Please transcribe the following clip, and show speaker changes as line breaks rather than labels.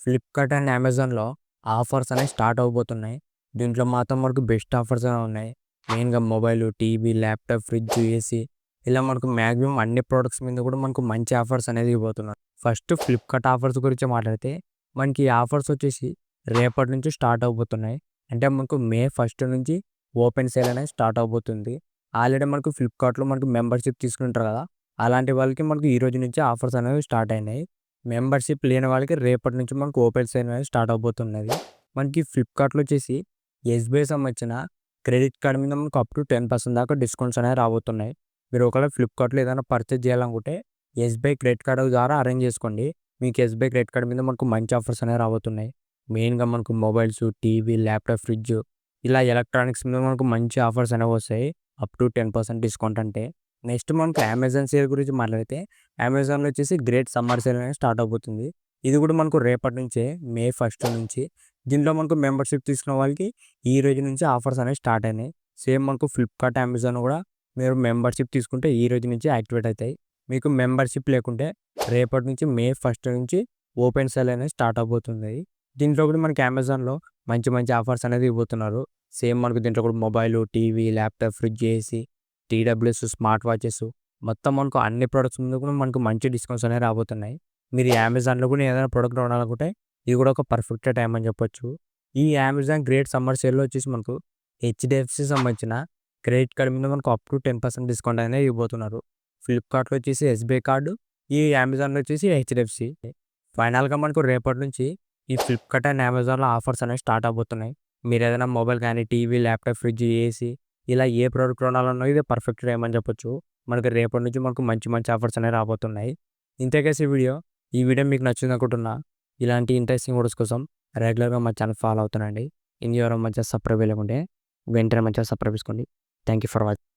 Flipkart and అమెజాన్‌లో offers అనేవి start అవ్వబోతున్నాయి. దీంట్లో మాత్రం మనకు బెస్ట్ ఆఫర్స్ అనేవి ఉన్నాయి. మెయిన్‌గా mobile, TV, laptop, fridge, AC ఇలా మనకు మాక్సిమం అన్ని ప్రొడక్ట్స్ మీద కూడా మనకు మంచి ఆఫర్స్ అనేది ఇవ్వబోతున్నారు. ఫస్ట్ ఫ్లిప్‌కార్ట్ ఆఫర్స్ గురించి మాట్లాడితే మనకి ఈ ఆఫర్స్ వచ్చేసి రేపటి నుంచి స్టార్ట్ అవ్వబోతున్నాయి. అంటే మనకు మే 1 నుంచి ఓపెన్ సేల్ అనేది స్టార్ట్ అవ్వబోతుంది. ఆల్రెడీ మనకు ఫ్లిప్‌కార్ట్‌లో మనకు మెంబర్‌షిప్ తీసుకుంటారు కదా! అలాంటి వాళ్ళకి మనకు ఈ రోజు నుంచి ఆఫర్స్ అనేవి స్టార్ట్ అయినాయి. మెంబర్‌షిప్ లేని వాళ్ళకి రేపటి నుంచి మనకు ఓపెన్ సేల్ అనేది స్టార్ట్ అవబోతున్నది. మనకి ఫ్లిప్‌కార్ట్‌లో వచ్చేసి ఎస్‌బీఐ సంబంధించిన క్రెడిట్ కార్డ్ మీద మనకు అప్ టు 10% దాకా డిస్కౌంట్స్ అనేవి రాబోతున్నాయి. మీరు ఒకవేళ ఫ్లిప్‌కార్ట్‌లో ఏదైనా పర్చేజ్ చేయాలనుకుంటే ఎస్‌బీఐ క్రెడిట్ కార్డ్ ద్వారా అరేంజ్ చేసుకోండి. మీకు ఎస్‌బీఐ క్రెడిట్ కార్డ్ మీద మనకు మంచి ఆఫర్స్ అనేవి రాబోతున్నాయి. మెయిన్‌గా మనకు మొబైల్స్, టీవీ, ల్యాప్‌టాప్, ఫ్రిడ్జ్ ఇలా ఎలక్ట్రానిక్స్ మీద మనకు మంచి ఆఫర్స్ అనేవి వస్తాయి. అప్ టు 10% డిస్కౌంట్ అంటే. నెక్స్ట్ మనకు అమెజాన్ సేల్ గురించి మాట్లాడితే అమెజాన్‌లో వచ్చేసి గ్రేట్ సమ్మర్ సేల్ అనేది స్టార్ట్ అవబోతుంది. ఇది కూడా మనకు రేపటి నుంచే మే 1 నుంచి. దీంట్లో మనకు మెంబర్‌షిప్ తీసుకున్న వాళ్ళకి ఈ రోజు నుంచి ఆఫర్స్ అనేవి స్టార్ట్ అయినాయి. సేమ్ మనకు ఫ్లిప్‌కార్ట్, అమెజాన్ కూడా మీరు మెంబర్‌షిప్ తీసుకుంటే ఈ రోజు నుంచి యాక్టివేట్ అవుతాయి. మీకు మెంబర్‌షిప్ లేకుంటే రేపటి నుంచి మే 1 నుంచి ఓపెన్ సేల్ అనేది స్టార్ట్ అవబోతుంది. దీంట్లో కూడా మనకి అమెజాన్‌లో మంచి మంచి ఆఫర్స్ అనేది ఇవ్వబోతున్నారు. సేమ్ మనకు దీంట్లో కూడా mobile, TV, laptop, fridge, AC, TWS, smart watches మొత్తం మనకు అన్ని ప్రొడక్ట్స్ మీద కూడా మనకు మంచి డిస్కౌంట్స్ అనేవి రాబోతున్నాయి. మీరు ఈ అమెజాన్‌లో కూడా ఏదైనా ప్రొడక్ట్ కొనాలనుకుంటే ఇది కూడా ఒక పర్ఫెక్ట్ టైం అని చెప్పొచ్చు. ఈ అమెజాన్ గ్రేట్ సమ్మర్ సేల్‌లో వచ్చేసి మనకు హెచ్‌డిఎఫ్‌సి సంబంధించిన క్రెడిట్ కార్డ్ మీద మనకు అప్ టు 10% డిస్కౌంట్ అనేది ఇవ్వబోతున్నారు. ఫ్లిప్‌కార్ట్‌లో వచ్చేసి ఎస్‌బీఐ కార్డు, ఈ అమెజాన్‌లో వచ్చేసి హెచ్‌డిఎఫ్‌సి. ఫైనల్‌గా మనకు రేపటి నుంచి ఈ ఫ్లిప్‌కార్ట్ అండ్ అమెజాన్‌లో ఆఫర్స్ అనేవి స్టార్ట్ అవబోతున్నాయి. మీరు ఏదైనా మొబైల్ కానీ, టీవీ, ల్యాప్‌టాప్, ఫ్రిడ్జ్, ఏసీ ఇలా ఏ ప్రోడక్ట్ కొనాలన్నా ఇది పర్ఫెక్ట్ టైం అని చెప్పొచ్చు. మనకు రేపటి నుంచి మనకు మంచి మంచి ఆఫర్స్ అనేవి రాబోతున్నాయి. ఇంతే గైస్ ఈ వీడియో మీకు నచ్చింది అనుకుంటున్నా. ఇలాంటి ఇంట్రెస్టింగ్ వీడియోస్ కోసం రెగ్యులర్‌గా మా ఛానల్ ఫాలో అవుతుండండి. ఎవరైనా మంచిగా సబ్స్క్రైబ్ చేయలేకుంటే వెంటనే మంచిగా సబ్స్క్రైబ్ చేసుకోండి. Thank you for watching.